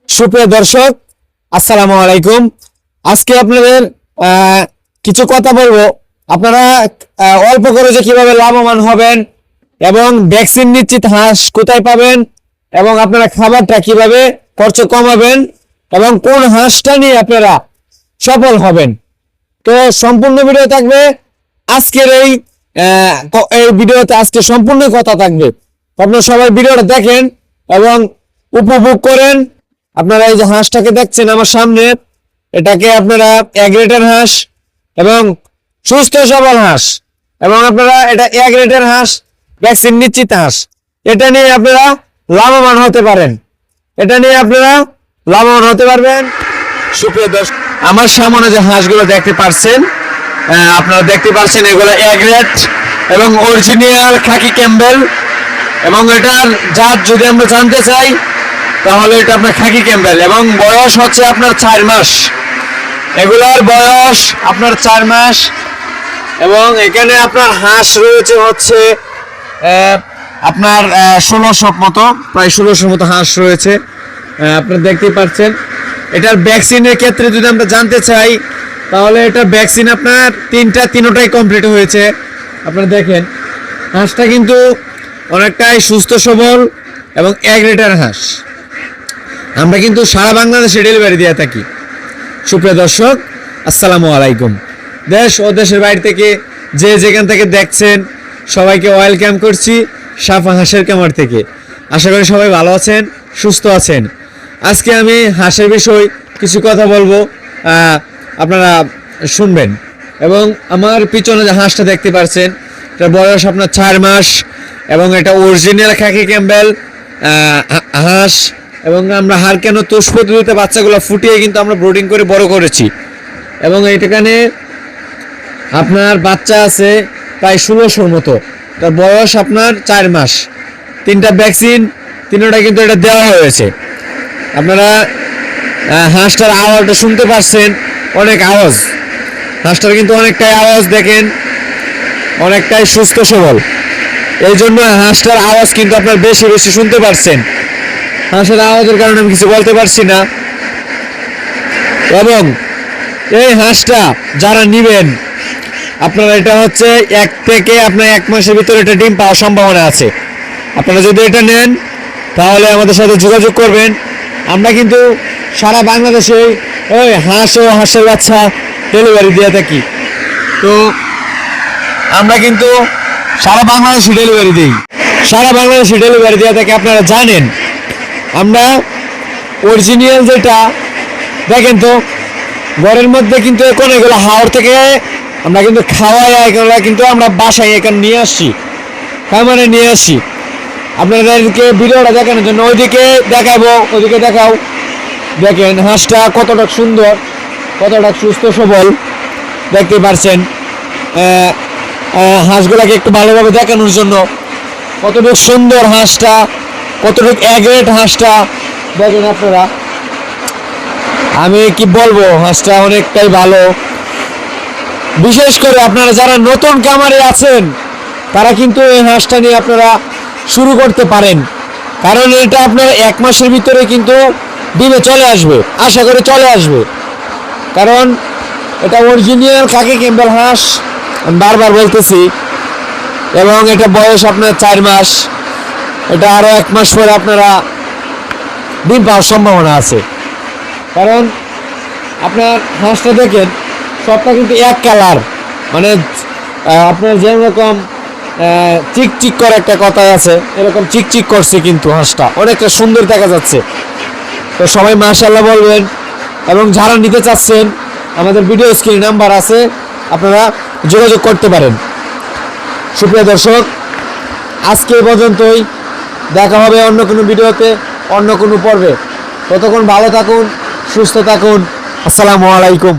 সুপ্রিয় দর্শক, আসসালামু আলাইকুম। আজকে আপনাদের কিছু কথা বলবো। আপনারা অল্প খরচে কিভাবে লাভবান হবেন এবং ভ্যাকসিন নিশ্চিত হাঁস কোথায় পাবেন এবং আপনারা খাবারটা কিভাবে খরচ কমাবেন এবং কোন হাঁসটা নিয়ে আপনারা সফল হবেন। তো সম্পূর্ণ ভিডিও থাকবে আজকের এই ভিডিওতে। আজকে সম্পূর্ণ কথা থাকবে, আপনারা সবাই ভিডিওটা দেখেন এবং উপভোগ করেন। আপনারা এই যে হাঁসটাকে দেখছেন আমার সামনে, এটাকে আপনারা এ গ্রেডের হাঁস এবং সুস্থ সবল হাঁস, এবং আপনারা এটা এ গ্রেডের হাঁস, ভ্যাকসিন নিশ্চিত হাঁস, এটা নিয়ে আপনারা লাভবান হতে পারেন। এটা নিয়ে আপনারা লাভবান হতে পারবেন। সুপ্রিয় দর্শক, আমার সামনে যে হাঁসগুলো দেখতে পাচ্ছেন, আপনারা দেখতে পাচ্ছেন এগুলো এ গ্রেড এবং অরিজিনাল খাকি ক্যাম্বেল। এবং এটার জাত যদি আমরা জানতে চাই তাহলে এটা আপনার খাকি ক্যাম্বেল এবং বয়স হচ্ছে আপনার 4 মাস। এগুলার বয়স আপনার 4 মাস এবং এখানে আপনার হাঁস রয়েছে হচ্ছে আপনার 1600 মতো, প্রায় 1600 মতো হাঁস রয়েছে। আপনারা দেখতে পাচ্ছেন। এটার ভ্যাকসিনের ক্ষেত্রে যদি আমরা জানতে চাই তাহলে এটা ভ্যাকসিন আপনার তিনটাই কমপ্লিট হয়েছে। আপনারা দেখেন হাঁসটা কিন্তু অনেকটাই সুস্থ সবল এবং এ গ্রেডের হাঁস। আমরা কিন্তু সারা বাংলাদেশে ডেলিভারি দিয়ে থাকি। সুপ্রিয় দর্শক, আসসালামু আলাইকুম। দেশ ও দেশের বাইরে থেকে যে যেখান থেকে দেখছেন সবাইকে ওয়েলকাম করছি সাফা হাঁসের খামার থেকে। আশা করি সবাই ভালো আছেন, সুস্থ আছেন। আজকে আমি হাঁসের বিষয় কিছু কথা বলবো, আপনারা শুনবেন। এবং আমার পিছনে যে হাঁসটা দেখতে পাচ্ছেন, এটার বয়স আপনার 4 মাস এবং এটা অরিজিনাল খাকি ক্যাম্বেল হাঁস। এবং আমরা হার কেন তোষ পদ্ধতিতে বাচ্চাগুলো ফুটিয়ে কিন্তু আমরা ব্রোডিং করে বড় করেছি। এবং এইখানে আপনার বাচ্চা আছে প্রায় 1600 মতো। তার বয়স আপনার 4 মাস। 3টা ভ্যাকসিন, 3টা কিন্তু এটা দেওয়া হয়েছে। আপনারা হাঁসটার আওয়াজটা শুনতে পাচ্ছেন, অনেক আওয়াজ। হাঁসটার কিন্তু অনেকটাই আওয়াজ, দেখেন অনেকটাই সুস্থ সবল। এই জন্য হাঁসটার আওয়াজ কিন্তু আপনার বেশি বেশি শুনতে পাচ্ছেন। হাঁসের আওয়াজের কারণে আমি কিছু বলতে পারছি না। এবং এই হাঁসটা যারা নিবেন আপনারা, এটা হচ্ছে 1 থেকে আপনার 1 মাসের ভিতরে এটা ডিম পাওয়ার সম্ভাবনা আছে। আপনারা যদি এটা নেন তাহলে আমাদের সাথে যোগাযোগ করবেন। আমরা কিন্তু সারা বাংলাদেশে ওই হাঁস ও হাঁসের বাচ্চা ডেলিভারি দিয়ে থাকি। তো আমরা কিন্তু সারা বাংলাদেশে ডেলিভারি দিই, সারা বাংলাদেশে ডেলিভারি দিয়ে থাকি। আপনারা জানেন আমরা অরিজিনাল যেটা দেখেন, তো ঘরের মধ্যে কিন্তু এখন এগুলো হাওড় থেকে আমরা কিন্তু খাওয়াই, এগুলো কিন্তু আমরা বাসায় এখানে নিয়ে আসছি, খামারে নিয়ে আসি। আপনাদেরকে ভিডিওটা দেখানোর জন্য ওইদিকে দেখাবো, ওইদিকে দেখাও। দেখেন হাঁসটা কতটা সুন্দর, কতটা সুস্থ সবল দেখতে পাচ্ছেন। হাঁসগুলাকে একটু ভালোভাবে দেখানোর জন্য, কতটুকু সুন্দর হাঁসটা, কতটুকু এ গ্রেড হাঁসটা দেখেন আপনারা। আমি কি বলবো, হাঁসটা অনেকটাই ভালো। বিশেষ করে আপনারা যারা নতুন খামারে আছেন তারা কিন্তু এই হাঁসটা নিয়ে আপনারা শুরু করতে পারেন। কারণ এটা আপনার 1 মাসের ভিতরে কিন্তু ডিমে চলে আসবে, আশা করি চলে আসবে। কারণ এটা অরিজিনাল খাকি ক্যাম্বেল হাঁস, আমি বারবার বলতেছি। এবং এটা বয়স আপনার 4 মাস। এটা আরও 1 মাস পরে আপনারা ডিম পাওয়ার সম্ভাবনা আছে। কারণ আপনার হাঁসটা দেখেন সবটা কিন্তু এক কালার, মানে আপনার যেরকম চিকচিক করে একটা কথা আছে, এরকম চিকচিক করছে কিন্তু হাঁসটা অনেকটা সুন্দর দেখা যাচ্ছে। তো সবাই মাশাআল্লাহ বলবেন। এবং যারা নিতে চাচ্ছেন আমাদের ভিডিও স্ক্রিন নাম্বার আছে, আপনারা যোগাযোগ করতে পারেন। সুপ্রিয় দর্শক, আজকে এই পর্যন্তই। দেখা হবে অন্য কোনো ভিডিওতে, অন্য কোনো পর্বে। ততক্ষণ ভালো থাকুন, সুস্থ থাকুন। আসসালামু আলাইকুম।